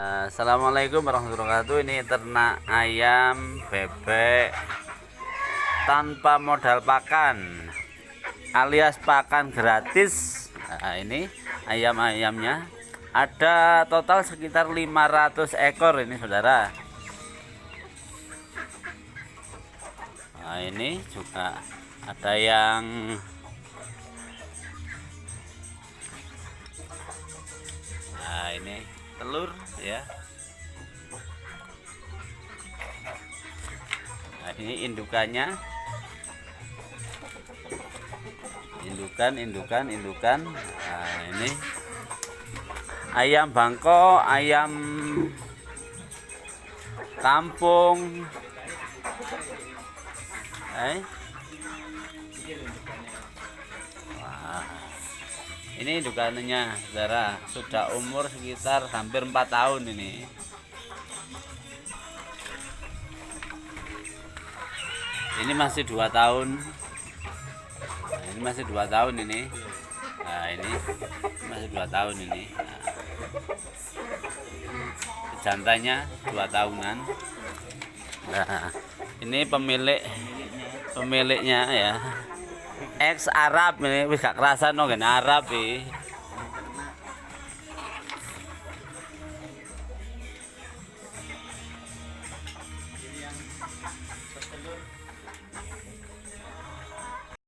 Assalamualaikum warahmatullahi wabarakatuh. Ini ternak ayam bebek tanpa modal pakan alias pakan gratis. Nah, ini ayam-ayamnya ada total sekitar 500 ekor ini saudara. Nah, ini juga ada yang ini telur ya. Nah, ini indukannya, indukan. Nah, ini ayam bangkok, ayam kampung. Wah, ini indukannya saudara, sudah umur sekitar hampir 4 tahun ini. Ini masih 2 tahun. Nah, ini masih 2 tahun ini. Nah, ini masih 2 tahun ini. Nah, jantanya 2 tahunan. Nah, ini pemiliknya ya. Ex Arab ini, wis gak kerasan no, Arab iki.